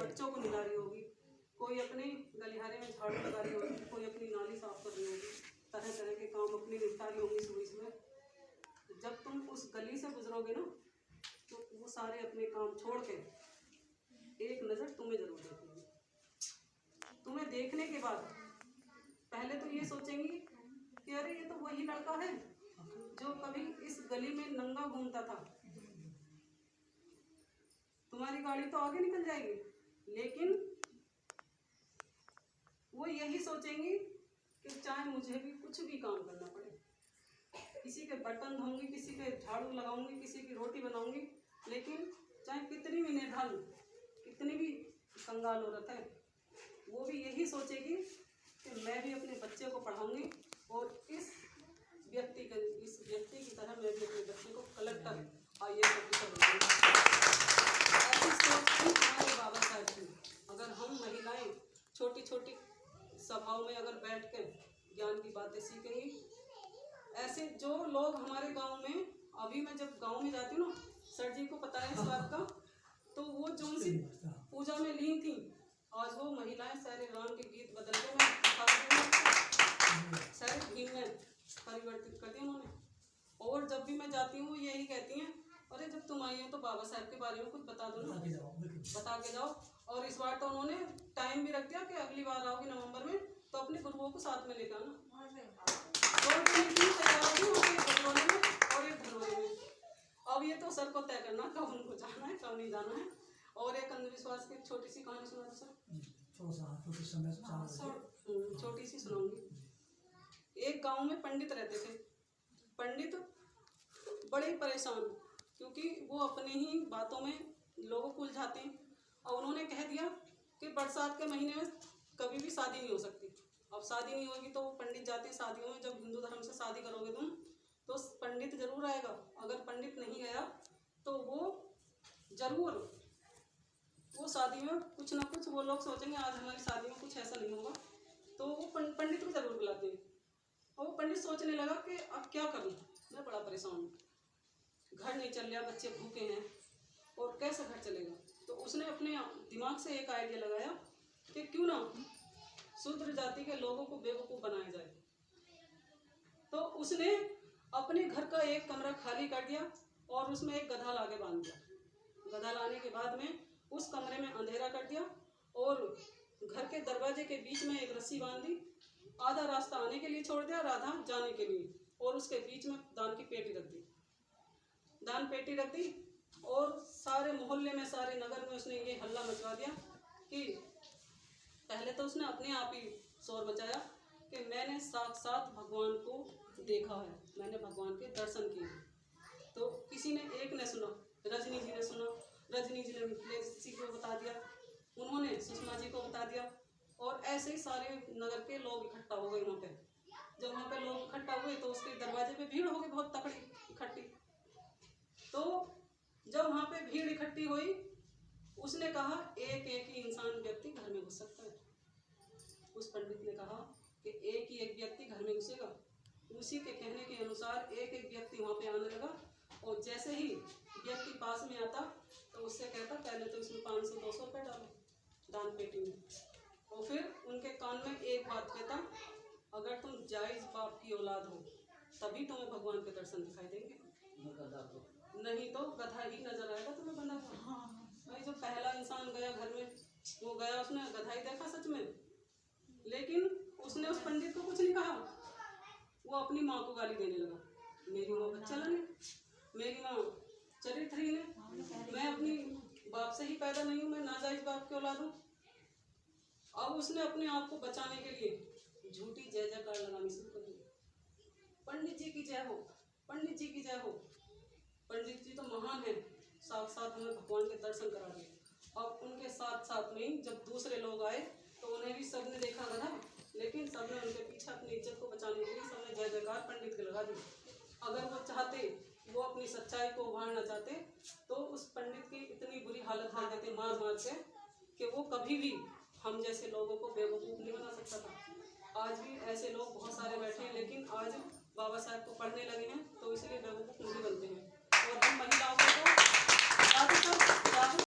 बच्चों को निला रही होगी, कोई अपने गलिहारे में झाड़ू लगा रही होगी, कोई अपनी नाली साफ कर रही होगी, तरह तरह के काम अपने निपटा रही होंगी सुबह सुबह। जब तुम उस गली से गुजरोगे ना तो वो सारे अपने काम छोड़ के एक नज़र तुम्हें जरूर देखेंगे। तुम्हें देखने के बाद पहले तो ये सोचेंगी कि अरे ये तो वही लड़का है जो कभी इस गली में नंगा घूमता था। तुम्हारी गाड़ी तो आगे निकल जाएगी, लेकिन वो यही सोचेंगी कि चाहे मुझे भी कुछ भी काम करना पड़े, किसी के बर्तन धोऊंगी, किसी के झाड़ू लगाऊंगी, किसी की रोटी बनाऊंगी, लेकिन चाहे कितनी भी निर्धन, कितनी भी कंगाल औरत है, वो भी यही सोचेगी कि मैं भी अपने बच्चे को पढ़ाऊंगी और इस व्यक्ति की तरह मैं भी अपने बच्चे को कलेक्टर IAS ऑफिसर बनाऊंगी। ऐसी सोच थी हमारे बाबा साहब की। अगर हम महिलाएं छोटी छोटी सभाओं में अगर बैठ कर ज्ञान की बातें सीखेंगी, ऐसे जो लोग हमारे गांव में, अभी मैं जब गांव में जाती हूँ ना, सर जी को पता है इस बात का, तो वो जो सी पूजा में लीन थी, आज वो महिलाएं सारे राम के गीत बदल के सारे भीम में परिवर्तित कर दिया उन्होंने। और जब भी मैं जाती हूँ यही कहती हैं, अरे जब तुम आई हो तो बाबा साहब के बारे में कुछ बता दो ना, बता के जाओ। और इस बार तो उन्होंने टाइम भी रख दिया कि अगली बार आओगी नवंबर में तो अपने गुरुओं को साथ में लेकर आना। और एक धनौरे में। अब ये तो सर को तय करना कब उनको जाना है कब नहीं जाना है। और एक अंधविश्वास की छोटी सी कहानी सुना दो सर। छोटी सी सुनाऊंगी। एक गांव में पंडित रहते थे। पंडित बड़े परेशान, क्योंकि वो अपने ही बातों में लोगों को उलझाते हैं। और उन्होंने कह दिया कि बरसात के महीने में कभी भी शादी नहीं हो सकती। अब शादी नहीं होगी तो पंडित जाते हैं शादियों में। जब हिंदू धर्म से शादी करोगे तुम तो पंडित जरूर आएगा। अगर पंडित नहीं गया तो वो जरूर वो शादी में कुछ ना कुछ वो लोग सोचेंगे आज हमारी शादी में कुछ ऐसा नहीं होगा, तो वो पंडित को जरूर बुलाते हैं। और वो पंडित सोचने लगा कि अब क्या करूं, मैं बड़ा परेशान हूँ, घर नहीं चल रहा, बच्चे भूखे हैं और कैसे घर चलेगा। तो उसने अपने दिमाग से एक आइडिया लगाया कि क्यों ना शूद्र जाति के लोगों को बेवकूफ़ बनाया जाए। तो उसने अपने घर का एक कमरा खाली कर दिया और उसमें एक गधा लाके बांध दिया। गधा लाने के बाद में उस कमरे में अंधेरा कर दिया और घर के दरवाजे के बीच में एक रस्सी बांध दी। आधा रास्ता आने के लिए छोड़ दिया और आधा जाने के लिए, और उसके बीच में दान की पेटी रख दी। दान पेटी रख दी और सारे मोहल्ले में, सारे नगर में उसने ये हल्ला मचवा दिया कि पहले तो उसने अपने आप ही शोर मचाया कि मैंने साक्षात भगवान को देखा है, मैंने भगवान के दर्शन किए। तो किसी ने, एक ने सुना, रजनी जी ने सुना, रजनी जी ने किसी को बता दिया, उन्होंने सुषमा जी को बता दिया, और ऐसे ही सारे नगर के लोग इकट्ठा हो गए वहाँ पे। जब वहाँ पे लोग इकट्ठा हुए तो उसके दरवाजे पे भीड़ हो गई बहुत तकड़ी इकट्ठी। तो जब वहाँ पे भीड़ इकट्ठी हुई, उसने कहा एक ही इंसान व्यक्ति घर में घुस सकता है। उस पंडित ने कहा कि एक ही एक व्यक्ति घर में घुसेगा। उसी के कहने के अनुसार एक व्यक्ति वहाँ पे आने लगा, और जैसे ही व्यक्ति पास में आता तो उससे कहता पहले तो इसमें 500-200 रुपये डालो दान पेटी में, और फिर उनके कान में एक बात कहता, अगर तुम जायज बाप की औलाद हो तभी तुम्हें भगवान के दर्शन दिखाई देंगे, नहीं तो गधा ही नजर आएगा तुम्हें बंधा हुआ। भाई जो पहला इंसान गया घर में, वो गया, उसने गधा ही देखा सच में, लेकिन उसने उस पंडित को कुछ नहीं कहा। वो अपनी माँ को गाली देने लगा, मेरी माँ बच्चा लाने, मेरी माँ चरित्रहीन है, मैं अपनी बाप से ही पैदा नहीं हूँ, मैं नाजायज बाप की औलाद हूँ। अब उसने अपने आप को बचाने के लिए झूठी जय जयकार लगानी शुरू कर दी। पंडित जी की जय हो, पंडित जी की जय हो। पंडित जी तो महान है, साथ हमें भगवान के दर्शन करा दिए। और उनके साथ में जब दूसरे लोग आए तो उन्हें भी सबने देखा गधा, लेकिन सबने उनके पीछे अपनी इज्जत को बचाने के लिए सबने जय जयकार पंडित के लगा दी। अगर वो चाहते, वो अपनी सच्चाई को उभारना चाहते तो उस पंडित की इतनी बुरी हालत कर देते मार के कि वो कभी भी हम जैसे लोगों को बेवकूफ़ नहीं बना सकता था। आज भी ऐसे लोग बहुत सारे बैठे हैं, लेकिन आज बाबा साहब को पढ़ने लगे हैं तो इसलिए बेवकूफ़ नहीं बनते हैं। और हम महिलाओं को